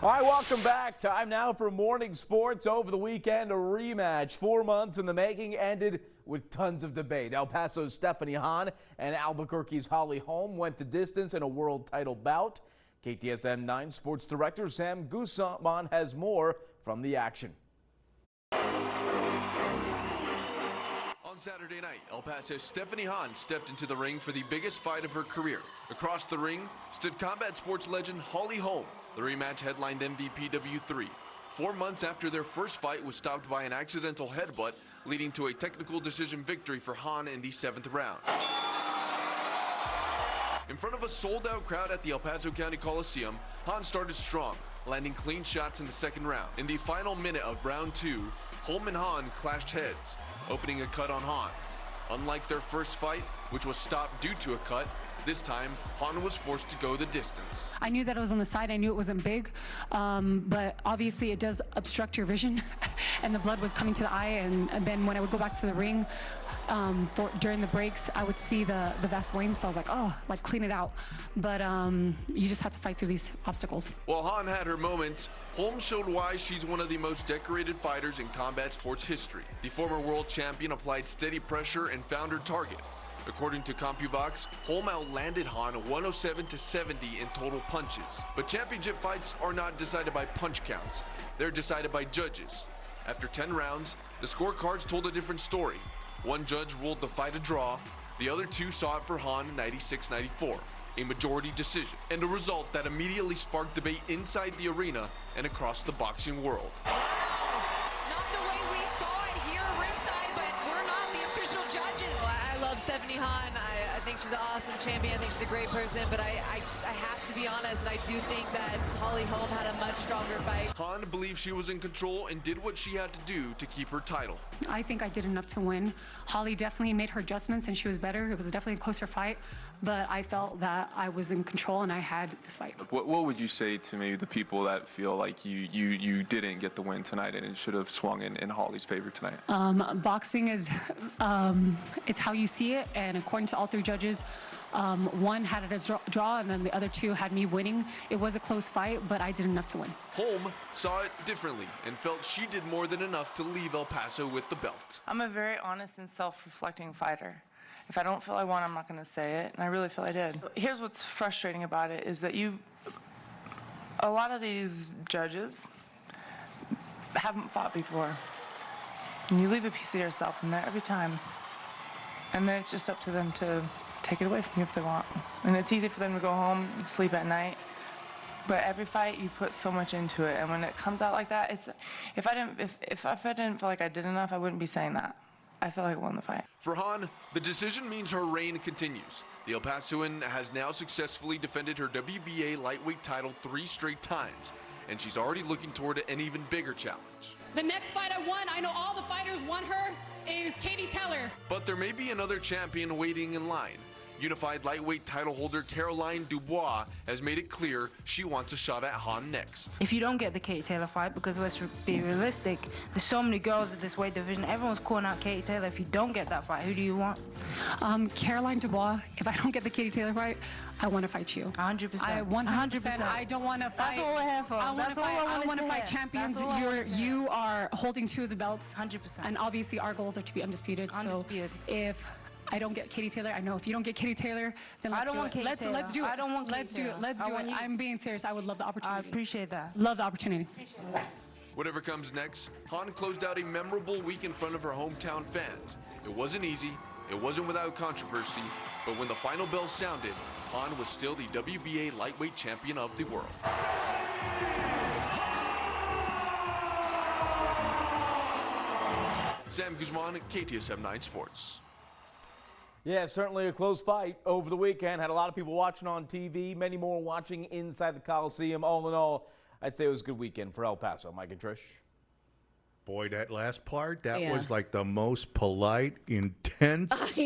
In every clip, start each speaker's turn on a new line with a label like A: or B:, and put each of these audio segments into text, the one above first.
A: All right, welcome back. Time now for morning sports. Over the weekend, a rematch 4 months in the making ended with tons of debate. El Paso's Stephanie Hahn and Albuquerque's Holly Holm went the distance in a world title bout. KTSM 9 Sports Director Sam Guzman has more from the action.
B: On Saturday night, El Paso's Stephanie Hahn stepped into the ring for the biggest fight of her career. Across the ring stood combat sports legend Holly Holm. The rematch headlined MVP W3. 4 months after their first fight was stopped by an accidental headbutt, leading to a technical decision victory for Hahn in the 7th round. In front of a sold-out crowd at the El Paso County Coliseum, Hahn started strong, landing clean shots in the 2nd round. In the final minute of round 2, Holm and Hahn clashed heads, opening a cut on Hahn. Unlike their first fight, which was stopped due to a cut, this time, Hahn was forced to go the distance.
C: I knew that it was on the side. I knew it wasn't big, but obviously it does obstruct your vision, and the blood was coming to the eye. And then when I would go back to the ring during the breaks, I would see the Vaseline, so I was like, oh, like clean it out. But you just have to fight through these obstacles.
B: While Hahn had her moment, Holm showed why she's one of the most decorated fighters in combat sports history. The former world champion applied steady pressure and found her target. According to CompuBox, Holm outlanded Hahn 107-70 in total punches. But championship fights are not decided by punch counts. They're decided by judges. After 10 rounds, the scorecards told a different story. One judge ruled the fight a draw. The other two saw it for Hahn 96-94, a majority decision, and a result that immediately sparked debate inside the arena and across the boxing world.
D: Not the way we saw it here ringside, but we're not the official judges. I love Stephanie Hahn. I think she's an awesome champion. I think she's a great person, but I have to be honest, and I do think that Holly Holm had a much stronger fight.
B: Hahn believed she was in control and did what she had to do to keep her title.
C: I think I did enough to win. Holly definitely made her adjustments, and she was better. It was definitely a closer fight, but I felt that I was in control and I had this fight.
E: What would you say to maybe the people that feel like you didn't get the win tonight and it should have swung in Holly's favor tonight?
C: Boxing is, it's how you see it, and according to all 3 judges, one had it as draw, and then the other 2 had me winning. It was a close fight, but I did enough to win.
B: Holm saw it differently and felt she did more than enough to leave El Paso with the belt.
F: I'm a very honest and self-reflecting fighter. If I don't feel I won, I'm not going to say it, and I really feel I did. Here's what's frustrating about it is that a lot of these judges haven't fought before, and you leave a piece of yourself in there every time, and then it's just up to them to take it away from you if they want. And it's easy for them to go home and sleep at night, but every fight you put so much into it, and when it comes out like that, if I didn't feel like I did enough, I wouldn't be saying that. I feel like I won the fight.
B: For Hahn, the decision means her reign continues. The El Pasoan has now successfully defended her WBA lightweight title 3 straight times, and she's already looking toward an even bigger challenge.
G: The next fight I won, I know all the fighters want her, is Katie Taylor.
B: But there may be another champion waiting in line. Unified lightweight title holder Caroline Dubois has made it clear she wants a shot at Hahn next.
H: If you don't get the Katie Taylor fight, because let's be realistic, there's so many girls at this weight division, everyone's calling out Katie Taylor. If you don't get that fight, who do you want?
C: Caroline Dubois, if I don't get the Katie Taylor fight, I want to fight you.
H: 100%.
C: I 100%. I don't want to fight.
H: That's all we're here for.
C: I want to fight champions. You are holding 2 of the belts.
H: 100%.
C: And obviously our goals are to be undisputed.
H: Undisputed.
C: So if I don't get Katie Taylor, I know if you don't get Katie Taylor, then let's do it. Let's do it.
H: I don't want
C: Let's do it. Let's do it. I'm being serious. I would love the opportunity.
H: I appreciate that.
C: Love the opportunity.
B: Whatever comes next, Hahn closed out a memorable week in front of her hometown fans. It wasn't easy, it wasn't without controversy, but when the final bell sounded, Hahn was still the WBA lightweight champion of the world. Sam Guzman, KTSM 9 Sports.
A: Yeah, certainly a close fight over the weekend. Had a lot of people watching on TV, many more watching inside the Coliseum. All in all, I'd say it was a good weekend for El Paso. Mike and Trish.
I: Boy, that last part, that was like the most polite, intense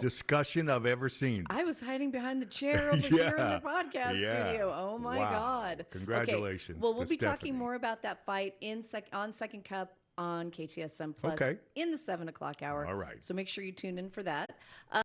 I: discussion I've ever seen.
J: I was hiding behind the chair over here in the podcast studio. Oh, my God.
I: Congratulations.
J: Okay. Well, we'll be talking more about that fight on Second Cup on KTSM Plus in the 7 o'clock hour.
I: All right.
J: So make sure you tune in for that.